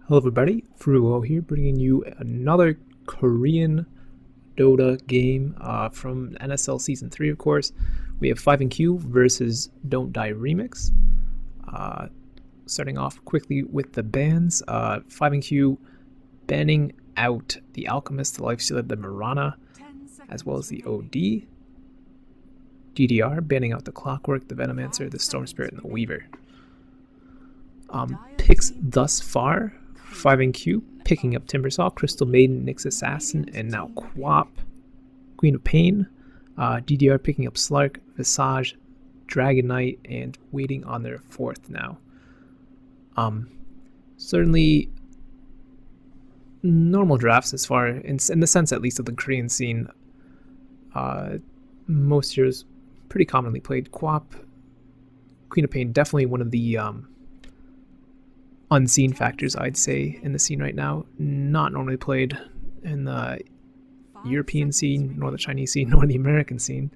Hello everybody, Frouwo here, bringing you another Korean Dota game from NSL Season 3, of course. We have 5&Q versus Don't Die Remix. Starting off quickly with the bans. 5&Q banning out the Alchemist, the Lifestealer, the Mirana, as well as the OD. DDR banning out the Clockwork, the Venomancer, the Storm Spirit, and the Weaver. Picks thus far: 5&Q picking up Timbersaw, Crystal Maiden, Nyx Assassin, and now Quap, Queen of Pain. DDR picking up Slark, Visage, Dragon Knight, and waiting on their fourth now. Certainly normal drafts as far in the sense at least of the Korean scene. Most heroes pretty commonly played. Quap, Queen of Pain, definitely one of the unseen factors, I'd say, in the scene right now. Not normally played in the European scene, nor the Chinese scene, nor the American scene.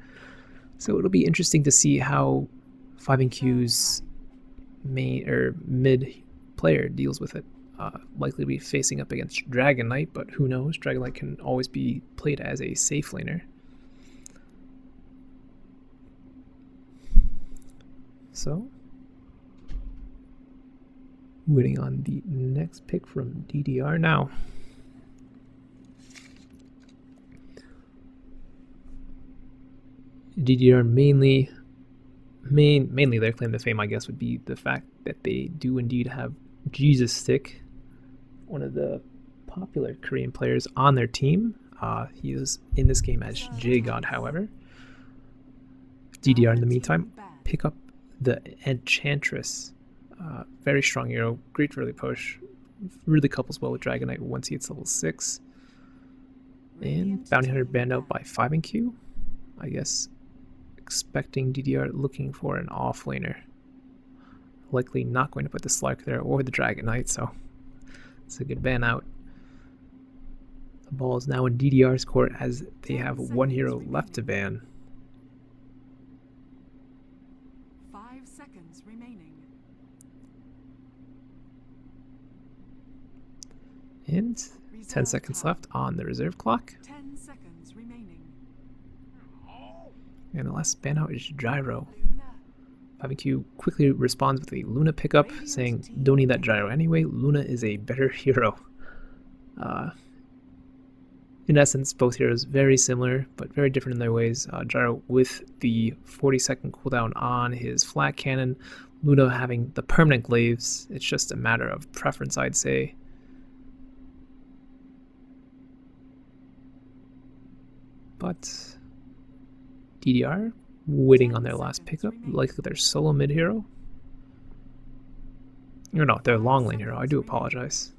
So it'll be interesting to see how 5&Q's main or mid player deals with it. Likely to be facing up against Dragon Knight, but who knows? Dragon Knight can always be played as a safe laner. So, waiting on the next pick from DDR now. DDR mainly their claim to fame, I guess, would be the fact that they do indeed have Jesus Stick, one of the popular Korean players on their team. He is in this game as J-God, however. DDR, in the meantime, pick up the Enchantress. Very strong hero, great for early push, really couples well with Dragon Knight once he hits level 6. And Bounty Hunter banned out by 5&Q. I guess expecting DDR looking for an off laner. Likely not going to put the Slark there or the Dragon Knight, so it's a good ban out. The ball is now in DDR's court as they have one hero left to ban. 5 seconds remaining. And 10 seconds left on the reserve clock. 10 seconds remaining. And the last ban out is Gyro. 5&Q quickly responds with a Luna pickup, saying, don't need that Gyro anyway, Luna is a better hero. In essence, both heroes very similar, but very different in their ways. Gyro with the 40-second cooldown on his flat cannon, Luna having the permanent glaives. It's just a matter of preference, I'd say. But DDR waiting on their last pickup, likely their solo mid hero. Or no, their long lane hero, I do apologize.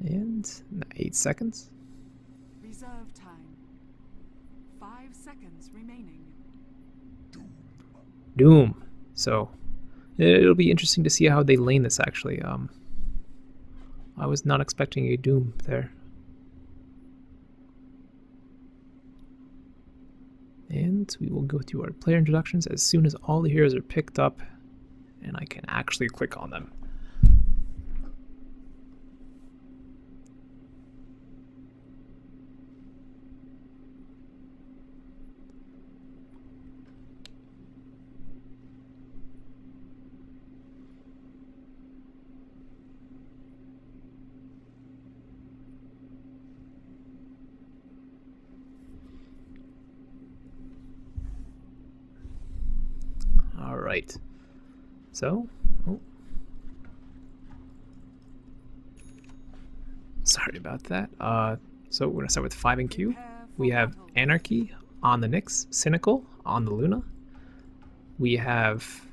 And 8 seconds. Reserve time. 5 seconds remaining. Doom. So it'll be interesting to see how they lane this actually. I was not expecting a Doom there. And we will go through our player introductions as soon as all the heroes are picked up and I can actually click on them. Alright, so, sorry about that. So we're going to start with 5&Q. We have Anarchy on the Nyx, Cynical on the Luna. We have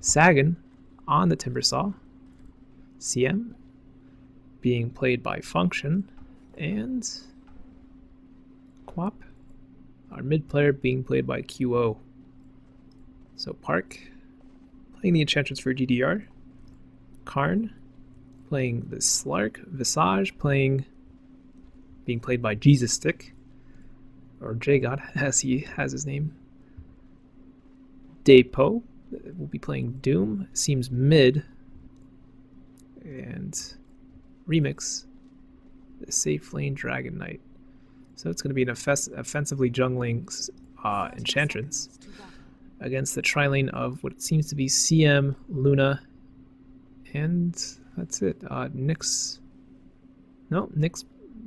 Sagan on the Timbersaw, CM being played by Function, and Quap, our mid player, being played by QO. So Park playing the Enchantress for DDR, Karn playing the Slark, Visage being played by Jesus Stick, or J-God as he has his name. Dapo will be playing Doom. Seems mid and Remix the safe lane Dragon Knight. So it's going to be an offensively jungling Enchantress against the tri-lane of what seems to be CM, Luna, and that's it. Nick's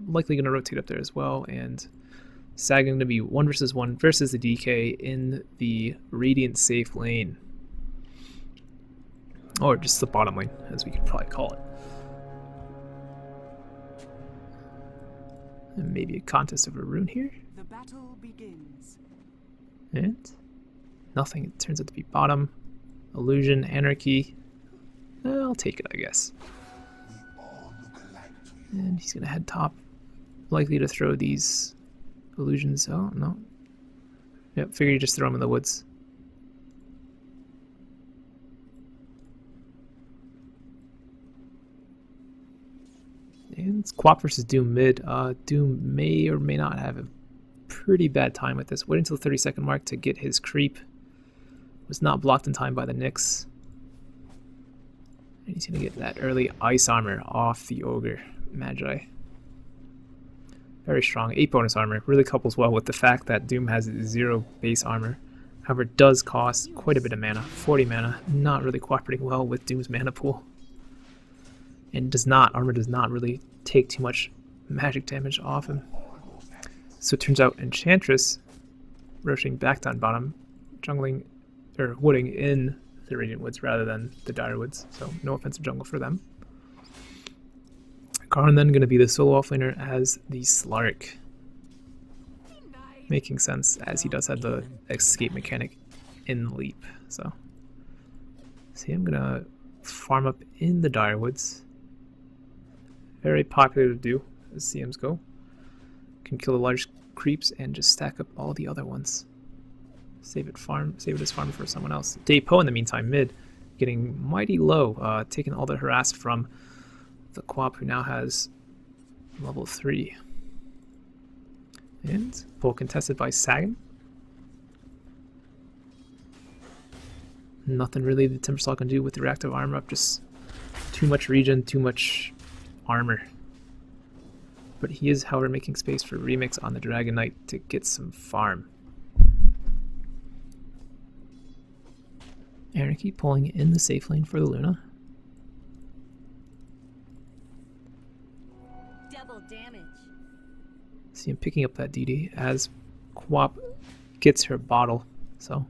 likely going to rotate up there as well, and Sagan going to be 1v1 versus the DK in the Radiant safe lane. Or just the bottom lane, as we could probably call it. And maybe a contest of a rune here. The battle begins. And nothing. It turns out to be bottom. Illusion, Anarchy. I'll take it, I guess. And he's going to head top. Likely to throw these illusions. Oh, no. Yep, figure you just throw them in the woods. And it's Quap versus Doom mid. Doom may or may not have a pretty bad time with this. Wait until the 30-second mark to get his creep. Was not blocked in time by the Nyx. And he's going to get that early ice armor off the Ogre Magi. Very strong. 8 bonus armor. Really couples well with the fact that Doom has 0 base armor. However, it does cost quite a bit of mana. 40 mana. Not really cooperating well with Doom's mana pool. And armor does not really take too much magic damage off him. So it turns out Enchantress rotating back down bottom, jungling or wooding in the Radiant Woods rather than the Dire Woods. So no offensive jungle for them. Karn then going to be the solo offlaner as the Slark. Making sense as he does have the escape mechanic in Leap. So see, I'm going to farm up in the Dire Woods. Very popular to do as CMs go. Can kill the large creeps and just stack up all the other ones. Save it as farm for someone else. Daypo in the meantime mid, getting mighty low, taking all the harass from the Quap, who now has level 3. And pull contested by Sagan. Nothing really the Timbersaw can do with the reactive armor up, just too much regen, too much armor. But he is, however, making space for Remix on the Dragon Knight to get some farm. Anarchy pulling in the safe lane for the Luna. Double damage. See him picking up that DD as Quap gets her bottle. So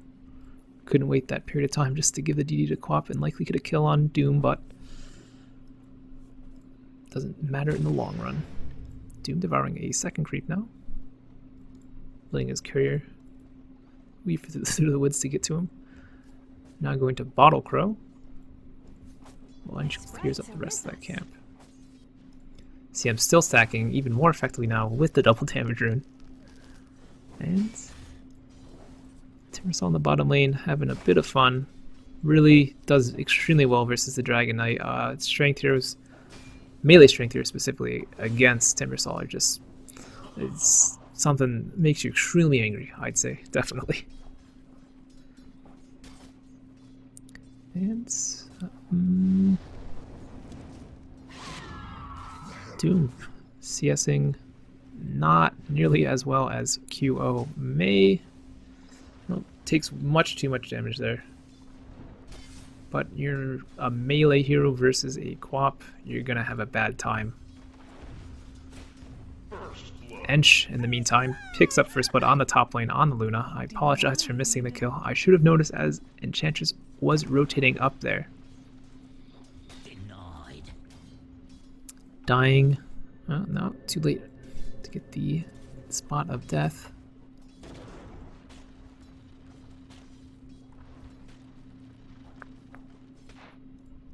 couldn't wait that period of time just to give the DD to Quap and likely get a kill on Doom, but doesn't matter in the long run. Doom devouring a second creep now. Letting his courier weave through the woods to get to him. Now going to Bottle Crow. Lunch clears up the rest of that camp. See, I'm still stacking even more effectively now with the double damage rune. And Timbersaw on the bottom lane having a bit of fun. Really does extremely well versus the Dragon Knight. Strength heroes, melee strength heroes specifically against Timbersaw are just, it's something that makes you extremely angry, I'd say, definitely. And Doom CSing not nearly as well as QO may. Well, takes much too much damage there. But you're a melee hero versus a Quap, you're gonna have a bad time. Ench, in the meantime, picks up first blood on the top lane on the Luna. I apologize for missing the kill. I should have noticed as Enchantress was rotating up there. Denied. Dying. Oh, no, too late to get the spot of death.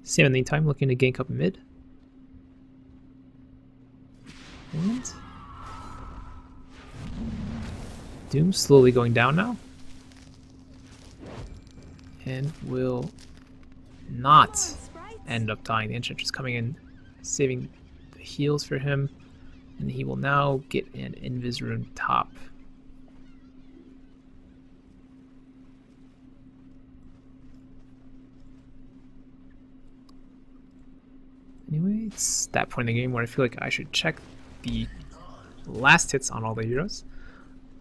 Sam in the meantime looking to gank up mid. And Doom slowly going down now. And will not end up dying. The Enchantress coming in, saving the heals for him. And he will now get an Invis rune top. it's that point in the game where I feel like I should check the last hits on all the heroes.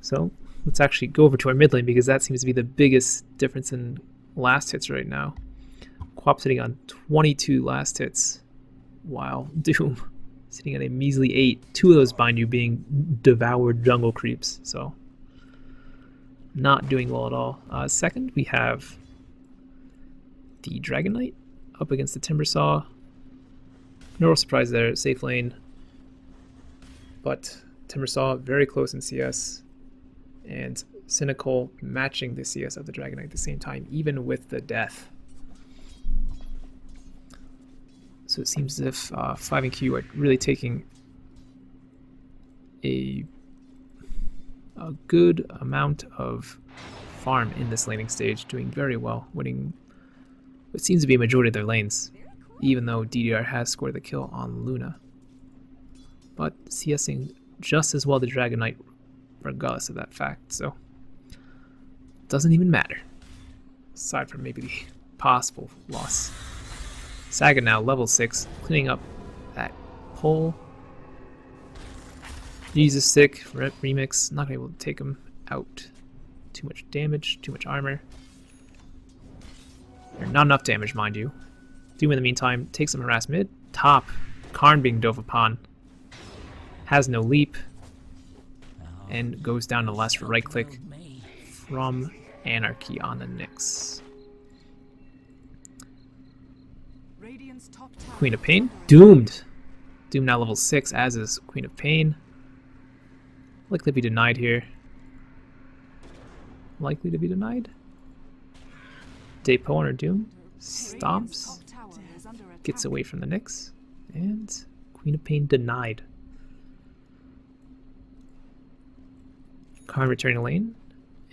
So let's actually go over to our mid lane, because that seems to be the biggest difference in last hits right now. Quap sitting on 22 last hits, while Doom sitting at a measly 8. 2 of those, mind you, being devoured jungle creeps, so not doing well at all. Second, we have the Dragon Knight up against the Timbersaw. No real surprise there, safe lane. But Timbersaw very close in CS, and Cynical matching the CS of the Dragon Knight at the same time, even with the death. So it seems as if 5&Q are really taking a good amount of farm in this laning stage, doing very well, winning what seems to be a majority of their lanes, even though DDR has scored the kill on Luna. But CSing just as well the Dragon Knight regardless of that fact, so it doesn't even matter, aside from maybe the possible loss. Saga now level 6, cleaning up that pull. Jesus sick, Remix, not able to take him out. Too much damage, too much armor. Or not enough damage, mind you. Doom in the meantime takes some harass mid. Top, Karn being dove upon. Has no leap. And goes down to last for right click from Anarchy on the Nyx. Queen of Pain, doomed. Doom now level 6, as is Queen of Pain. Likely to be denied here. Likely to be denied. Daypo on her Doom. Stomps. Gets away from the Nyx. And Queen of Pain denied. Karn returning to lane.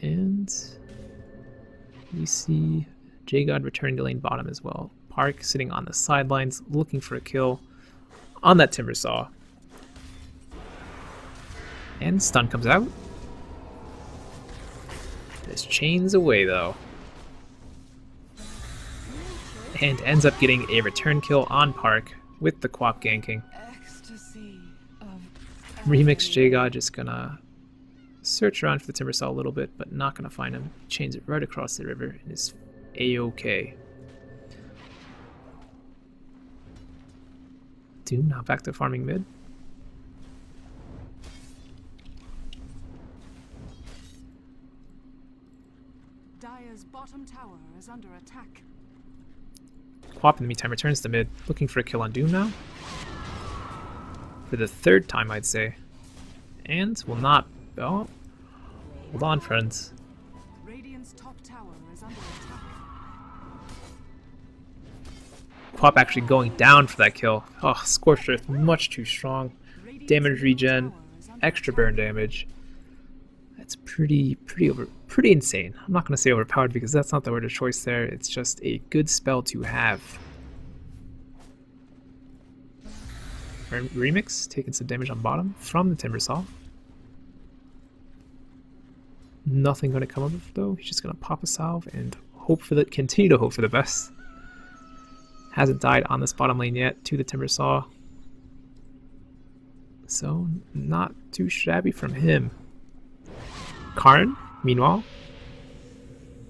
And we see J-God returning to lane bottom as well. Park sitting on the sidelines looking for a kill on that Timbersaw. And stun comes out. This chains away though. And ends up getting a return kill on Park with the Quap ganking. Remix J-God just gonna search around for the Timbersaw a little bit, but not gonna find him. Chains it right across the river and is A-OK. Doom now back to farming mid. Dire's bottom tower is under attack. Quap in the meantime returns to mid, looking for a kill on Doom now. For the third time, I'd say. And will not. Oh, hold on, friends. Radiant's top tower is under attack. Quap actually going down for that kill. Oh, Scorched Earth, much too strong. Damage regen, extra burn damage. That's pretty insane. I'm not going to say overpowered because that's not the word of choice there. It's just a good spell to have. Remix taking some damage on bottom from the Timbersaw. Nothing going to come of it though. He's just going to pop a salve and hope for the continue to hope for the best. Hasn't died on this bottom lane yet to the Timbersaw. So not too shabby from him. Karn, meanwhile,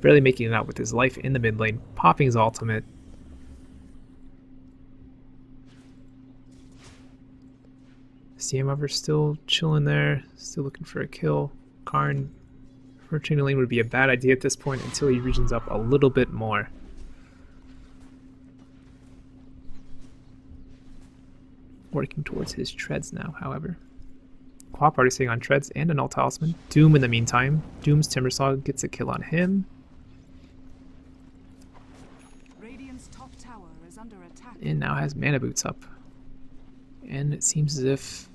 barely making it out with his life in the mid lane, popping his ultimate. CMover still chilling there, still looking for a kill. Karn returning to lane would be a bad idea at this point until he regions up a little bit more. Working towards his treads now, however. Quap already sitting on treads and an alt talisman. Doom in the meantime. Doom's Timbersaw gets a kill on him. Radiant's top tower is under attack. And now has mana boots up. And it seems as if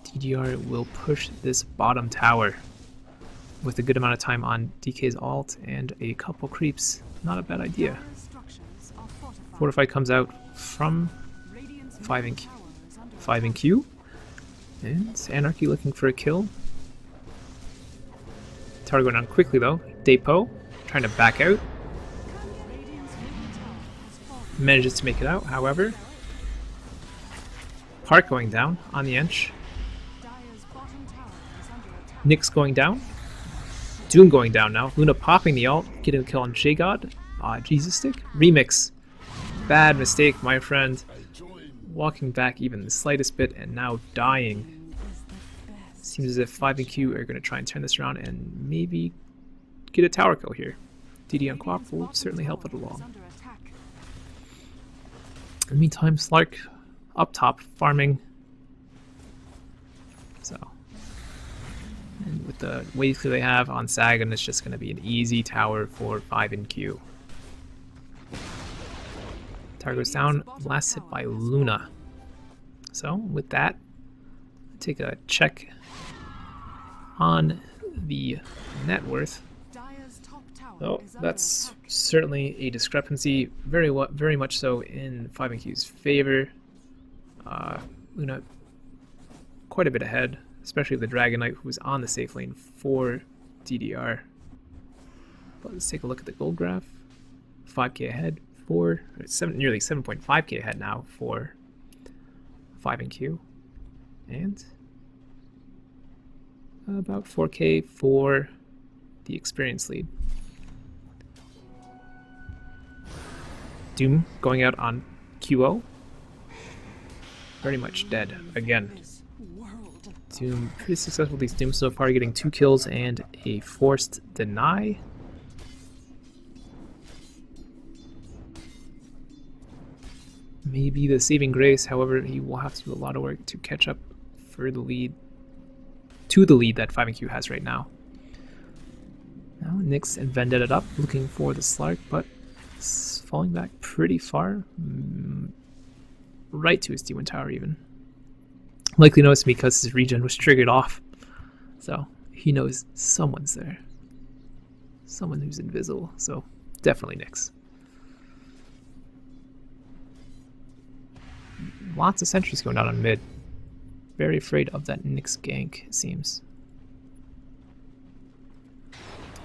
DDR will push this bottom tower with a good amount of time on DK's alt and a couple creeps. Not a bad idea. Fortify comes out from 5&Q. And Anarchy looking for a kill. Tower going down quickly though. Daypo trying to back out. Manages to make it out, however. Park going down on the Ench. Dire's bottom tower is under attack. Nyx going down. Doom going down now. Luna popping the ult, getting a kill on J-God. Jesus stick. Remix. Bad mistake, my friend. Walking back even the slightest bit and now dying. Seems as if 5 and Q are going to try and turn this around and maybe get a tower kill here. DD on Quap will certainly help it along. In the meantime, Slark up top farming. So, and with the wave clear they have on Sagan, it's just going to be an easy tower for 5 and Q. Tower goes down, last hit by Luna. So with that, take a check on the net worth. Oh, that's certainly a discrepancy, very much so in 5 and Q's favor. Luna quite a bit ahead, especially the Dragon Knight who's on the safe lane for DDR. But let's take a look at the gold graph. 5k ahead for nearly 7.5k ahead now for 5 and Q, and about 4k for the experience lead. Doom going out on QO. Very much dead again. Doom pretty successful with these Dooms so far, getting 2 kills and a forced deny. Maybe the saving grace, however, he will have to do a lot of work to catch up for the lead, to the lead that 5 and Q has right now. Now Nyx and Vendetta up, looking for the Slark, but it's falling back pretty far, right to his D1 tower even. Likely noticed because his regen was triggered off, so he knows someone's there. Someone who's invisible, so definitely Nyx. Lots of sentries going out on mid. Very afraid of that Nyx gank, it seems.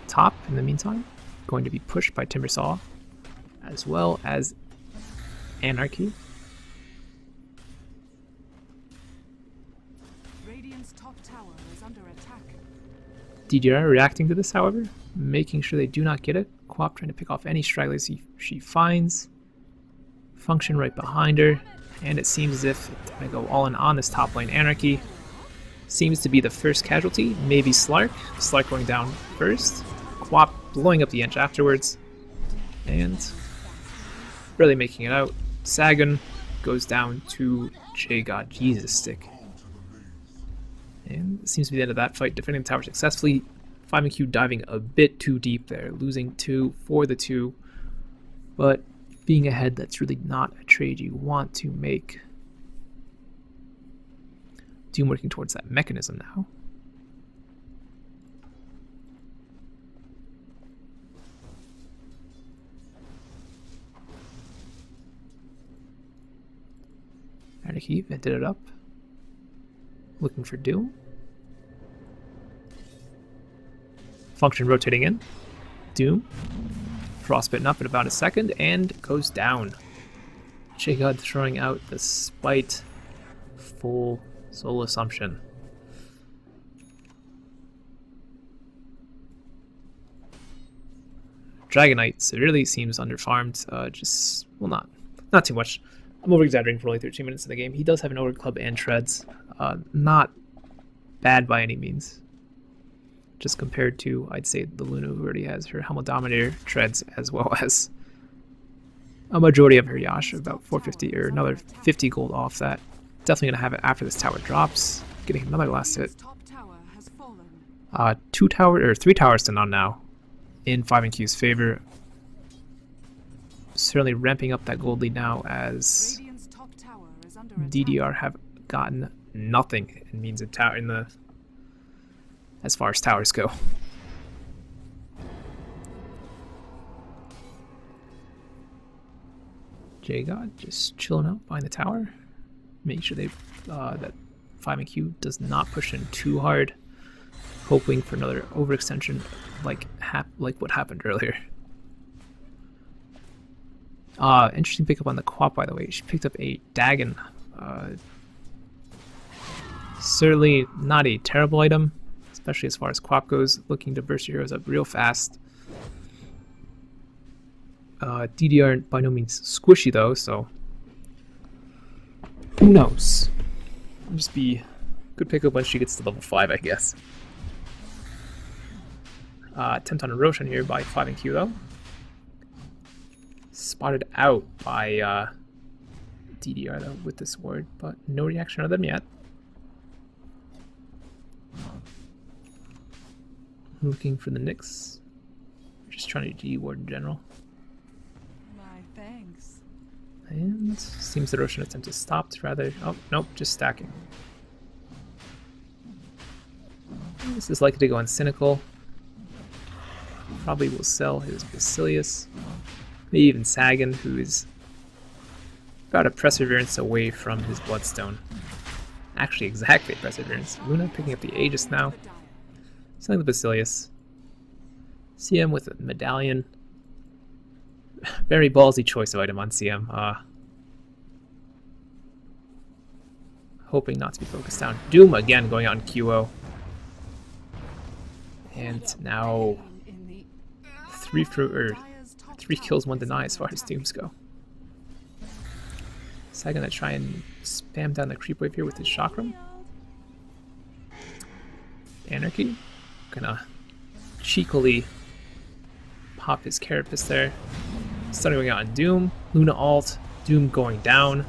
Top, in the meantime, going to be pushed by Timbersaw, as well as Anarchy. Radiant's top tower is under attack. DDR reacting to this, however, making sure they do not get it. Quap trying to pick off any stragglers she finds. Function right behind her. And it seems as if it's going to go all in on this top lane. Anarchy seems to be the first casualty. Maybe Slark. Slark going down first. Quap blowing up the Ench afterwards. And barely making it out. Sagan goes down to J-God. Jesus stick. And it seems to be the end of that fight. Defending the tower successfully. 5 and Q diving a bit too deep there. Losing 2 for the 2. But being ahead, that's really not a trade you want to make. Doom working towards that mechanism now. Anarchy vented it up. Looking for Doom. Function rotating in. Doom. Frostbitten up in about a second and goes down. J-God throwing out the Spite full soul assumption. Dragon Knight severely seems underfarmed. Not too much. I'm over exaggerating for only 13 minutes in the game. He does have an Ogre Club and Treads. Not bad by any means. Just compared to, I'd say, the Luna, who already has her Helmet Dominator, Treads, as well as a majority of her Yash, about 450 or another 50 gold off that. Definitely gonna have it after this tower drops. Getting another last hit. 3 towers to none now in 5 and Q's favor. Certainly ramping up that gold lead now as DDR have gotten nothing. It means a tower in the as far as towers go. J-God just chilling out behind the tower. Make sure they that 5 and Q does not push in too hard. Hoping for another overextension like what happened earlier. Interesting pickup on the Quap, by the way. She picked up a Dagon Certainly not a terrible item, especially as far as Quap goes, looking to burst your heroes up real fast. DDR by no means squishy though, so who knows? It'll just be good pickup once she gets to level 5, I guess. Attempt on a Roshan here by 5&Q though. Spotted out by DDR though with this ward, but no reaction on them yet. Looking for the Nyx. Just trying to D-ward in general. My thanks. And seems the Roshan attempt is stopped rather. Oh, nope, just stacking. This is likely to go on Cynical. Probably will sell his Basilius. Maybe even Sagan, who is about a Perseverance away from his Bloodstone. Actually, exactly Perseverance. Luna picking up the Aegis now. Selling the Basilius. CM with a Medallion. Very ballsy choice of item on CM. Hoping not to be focused down. Doom again going out in QO. And now 3 kills, 1 deny as far as Dooms go. So I'm gonna try and spam down the creep wave here with his Chakram. Anarchy. Gonna cheekily pop his Carapace there. Stun going out on Doom. Luna ult. Doom going down.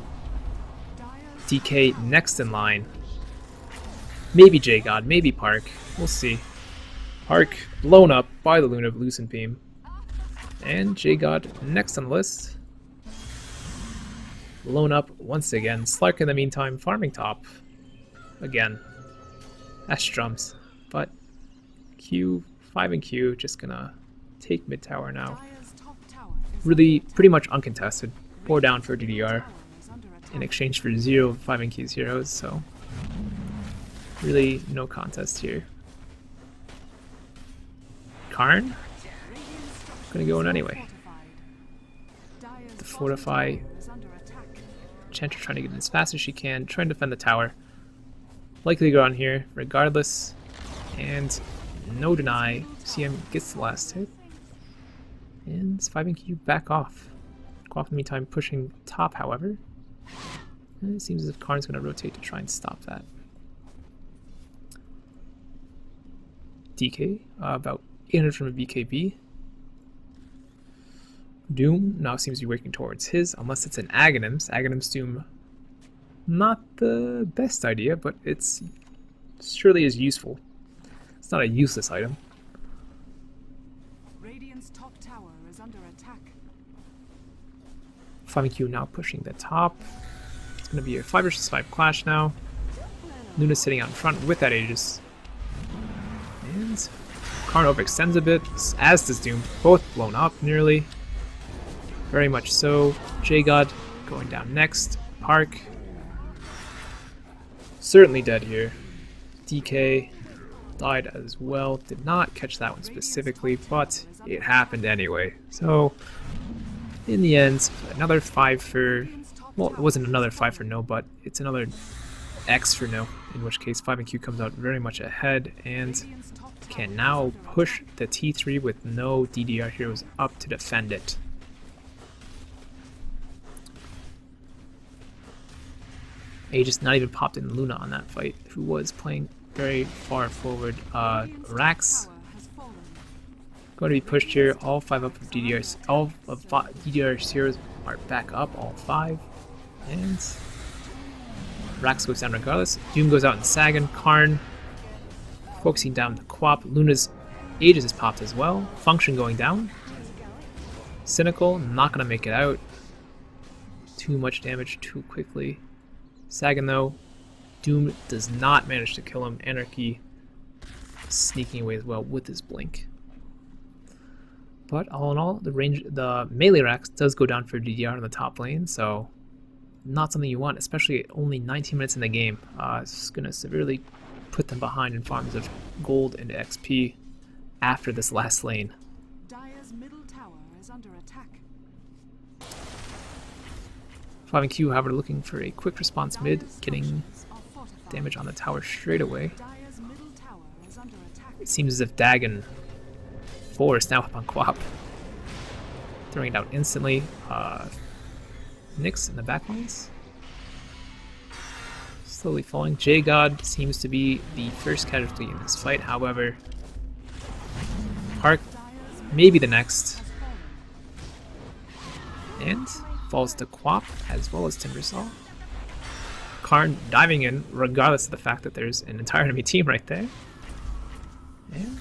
DK next in line. Maybe J-God, maybe Park. We'll see. Park blown up by the Luna of Lucent Beam. And J-God next on the list. Blown up once again. Slark in the meantime farming top. Again. That's drums. But Q, 5&Q, just gonna take mid tower now. Really pretty much uncontested. 4 down for DDR in exchange for 0 5&Q's heroes, so really no contest here. Karn? Gonna go in anyway. The Fortify. Chanter trying to get in as fast as she can, trying to defend the tower. Likely to go on here regardless. And no deny. CM gets the last hit. And 5&Q back off. Quap in the meantime pushing top, however. And it seems as if Karn's going to rotate to try and stop that. DK, about 800 from a BKB. Doom now seems to be working towards his, unless it's an Aghanims. Aghanims Doom, not the best idea, but it's surely is useful. It's not a useless item. Radiant's top tower is under attack. 5&Q now pushing the top. It's going to be a 5 vs 5 clash now. Luna sitting out in front with that Aegis. And Karn overextends a bit, as does Doom. Both blown up nearly. Very much so. J-God going down next. Park. Certainly dead here. DK died as well. Did not catch that one specifically, but it happened anyway. So, in the end, another 5 for... Well, it wasn't another 5 for no, but it's another X for no. In which case, 5&Q comes out very much ahead and can now push the T3 with no DDR heroes up to defend it. Aegis not even popped in Luna on that fight, who was playing very far forward. Rax going to be pushed here. All 5 up of DDR's. All of DDR's heroes are back up. All 5, and Rax goes down regardless. Doom goes out in Sagan. Karn focusing down the Quap. Luna's Aegis is popped as well. Function going down. Cynical not going to make it out. Too much damage too quickly. Sagan though, Doom does not manage to kill him. Anarchy sneaking away as well with his blink. But all in all, the melee Rax does go down for DDR in the top lane, so not something you want, especially only 19 minutes in the game. It's going to severely put them behind in farms of gold and XP after this last lane. Dire's middle tower is under attack. 5&Q, however, looking for a quick response mid, getting damage on the tower straight away. Dire's middle tower is under attack. It seems as if Dagon 4 is now up on Quap. Throwing it out instantly. Nyx in the backlines. Slowly falling. J-God seems to be the first casualty in this fight, however, Park maybe the next. And falls to Quap as well as Timbersaw. Karn diving in regardless of the fact that there's an entire enemy team right there. And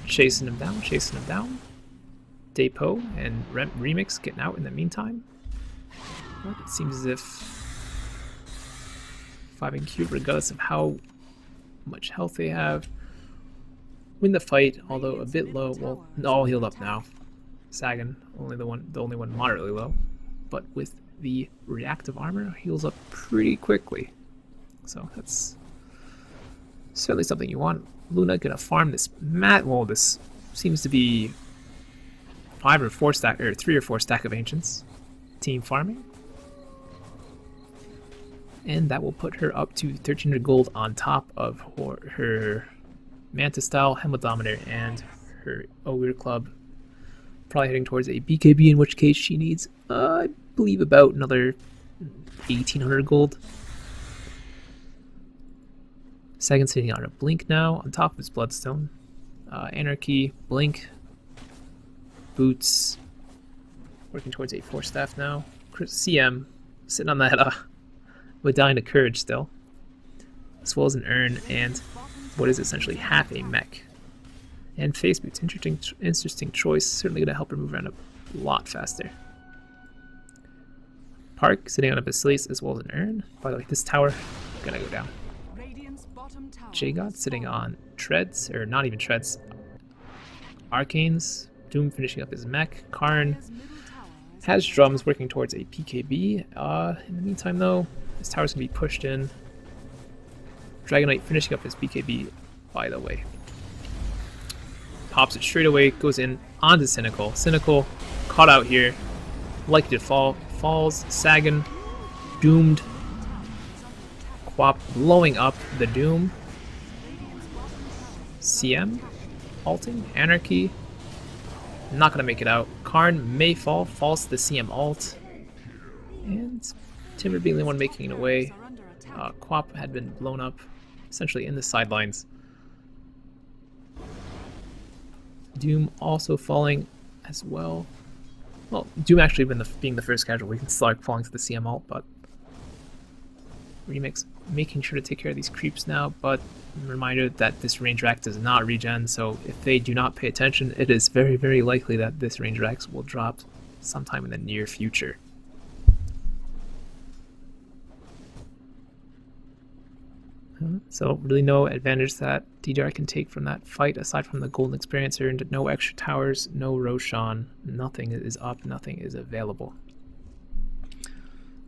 chasing him down, chasing him down. Depo and Remix getting out in the meantime. But it seems as if 5NQ, regardless of how much health they have, win the fight, although a bit low. Well, all healed up now. Sagan, the only one moderately low, but with the reactive armor, heals up pretty quickly. So that's certainly something you want. Luna gonna farm this well, this seems to be 3 or 4 stack of ancients. Team farming. And that will put her up to 1300 gold on top of her Mantis style, Hemodominator, and her Ogre Club. Probably heading towards a BKB, in which case she needs, I believe, about another 1800 gold. Second sitting on a Blink now, on top of his Bloodstone. Anarchy, Blink, Boots, working towards a 4-staff now. CM, sitting on that Medallion of Courage still, as well as an Urn and what is essentially half a mech. And Face Boots, interesting choice, certainly going to help her move around a lot faster. Park sitting on a Basilius as well as an Urn. By the way, this tower gonna go down. J-God sitting on Treads, or not even Treads, Arcanes. Doom finishing up his mech. Karn has drums working towards a PKB. In the meantime though, this tower's gonna be pushed in. Dragonite finishing up his BKB, by the way. Pops it straight away, goes in onto Cynical. Cynical caught out here, likely to fall, falls. Sagan doomed. Quap blowing up the Doom. CM ulting. Anarchy not gonna make it out. Karn may fall, falls to the CM ult, and Timber being the one making it away. Quap had been blown up essentially in the sidelines. Doom also falling as well. Well, Doom actually being the first casualty, we can start falling to the CM ult, but Remix making sure to take care of these creeps now, but reminder that this range rack does not regen, so if they do not pay attention, it is very, very likely that this range rack will drop sometime in the near future. So really no advantage that DDR can take from that fight aside from the golden experience earned. No extra towers, no Roshan, nothing is up, nothing is available.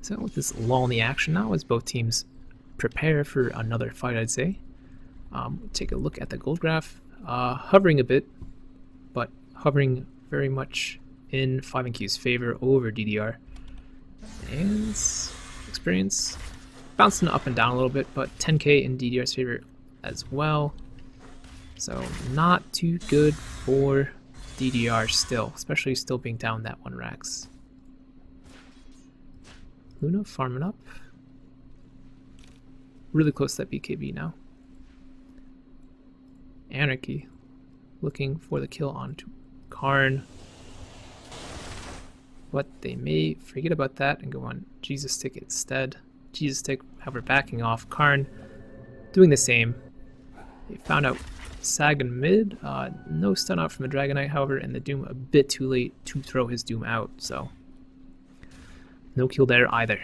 So with this lull in the action now as both teams prepare for another fight, I'd say. Take a look at the gold graph. Hovering a bit, but hovering very much in 5NQ's favor over DDR. And experience bouncing up and down a little bit, but 10k in DDR's favor as well. So not too good for DDR still, especially still being down that 1 Rax. Luna farming up. Really close to that BKB now. Anarchy looking for the kill onto Karn. But they may forget about that and go on Jesus Stick instead. Jesus Stick, however, backing off. Karn doing the same. They found out Sagan mid. No stun out from the Dragonite, however, and the Doom a bit too late to throw his Doom out, so no kill there either.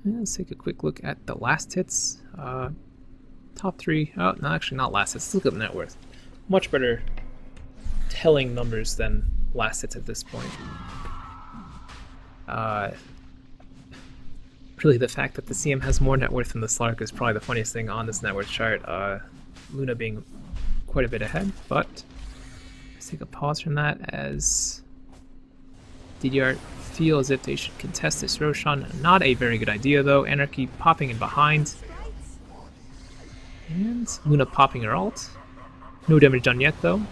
And let's take a quick look at the last hits. Top 3. Oh, no, actually not last hits. Let's look at the net worth. Much better telling numbers than last hits at this point. Really, the fact that the CM has more net worth than the Slark is probably the funniest thing on this net worth chart. Luna being quite a bit ahead, but let's take a pause from that as DDR feel as if they should contest this Roshan. Not a very good idea though. Anarchy popping in behind. And Luna popping her ult. No damage done yet though.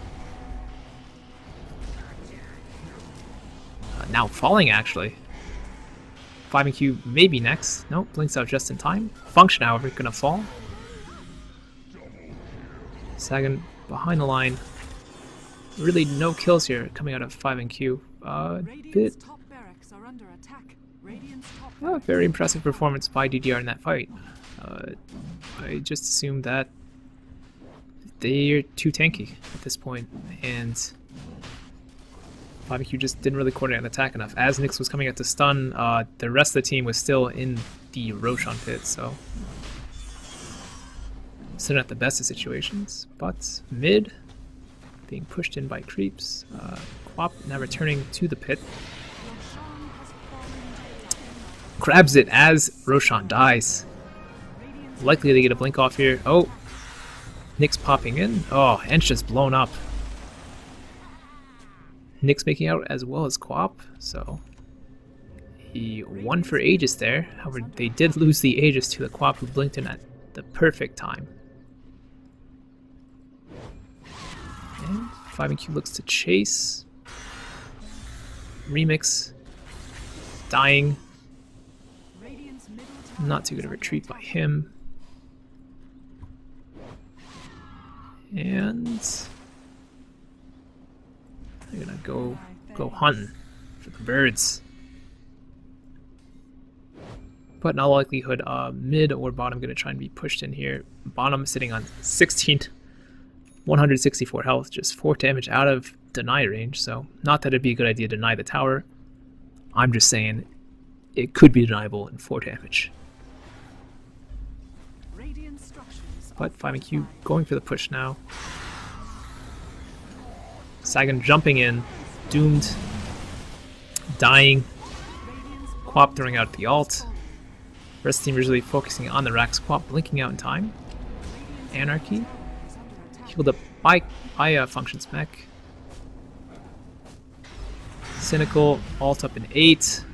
Now falling actually. 5&Q maybe next. Nope, blinks out just in time. Function, however, gonna fall. Sagan behind the line. Really no kills here coming out of 5&Q. Bit. Very impressive performance by DDR in that fight. I just assumed that they're too tanky at this point, and 5&Q just didn't really coordinate an attack enough. As Nyx was coming out to stun, the rest of the team was still in the Roshan pit, so still not the best of situations. But mid, being pushed in by creeps. Quap now returning to the pit. Grabs it as Roshan dies. Likely they get a blink off here. Oh, Nyx popping in. Oh, Ench just blown up. Nyx making out as well as Quap, so he won for Aegis there. However, they did lose the Aegis to the Quap, who blinked in at the perfect time. And 5&Q looks to chase. Remix dying. Not too good a retreat by him. And they're gonna go hunting for the birds. But in all likelihood, mid or bottom gonna try and be pushed in here. Bottom sitting on 16, 164 health, just 4 damage out of deny range. So not that it'd be a good idea to deny the tower. I'm just saying it could be deniable in 4 damage. But 5&Q going for the push now. Sagan jumping in, doomed, dying. Quap throwing out the ult. Rest of the team usually focusing on the racks. Quap blinking out in time. Anarchy healed up by Function Spec. Cynical ult up in 8.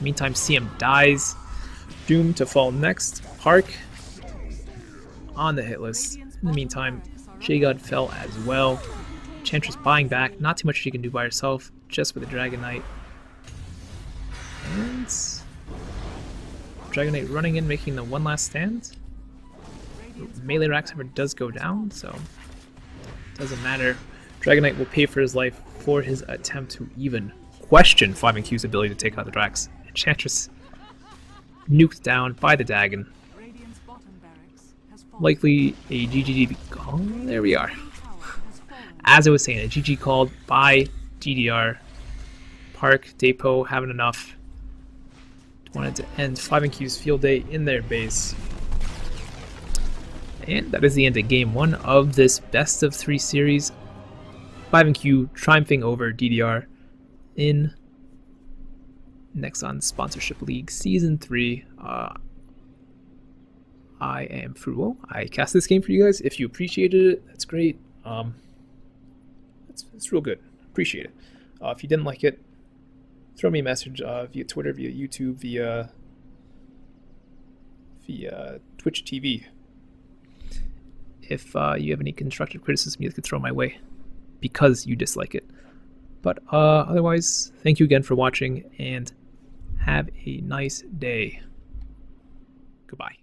Meantime, CM dies. Doomed to fall next. Park on the hit list. In the meantime, J-God fell as well. Chantress buying back. Not too much she can do by herself, just with a Dragon Knight. And Dragon Knight running in, making the one last stand. Melee Rax Hammer does go down, so doesn't matter. Dragon Knight will pay for his life for his attempt to even question 5&Q's ability to take out the Drax. Enchantress nuked down by the Dagon. Likely a GG. Oh, there we are. As I was saying, a GG called by DDR. Park, Depot having enough. Wanted to end 5&Q's field day in their base. And that is the end of game 1 of this best of 3 series. 5&Q triumphing over DDR in Nexon Sponsorship League Season 3. I am Frouwo. I cast this game for you guys. If you appreciated it, that's great. It's real good. Appreciate it. If you didn't like it, throw me a message via Twitter, via YouTube, via Twitch TV. If you have any constructive criticism you could throw my way because you dislike it. But otherwise, thank you again for watching and have a nice day. Goodbye.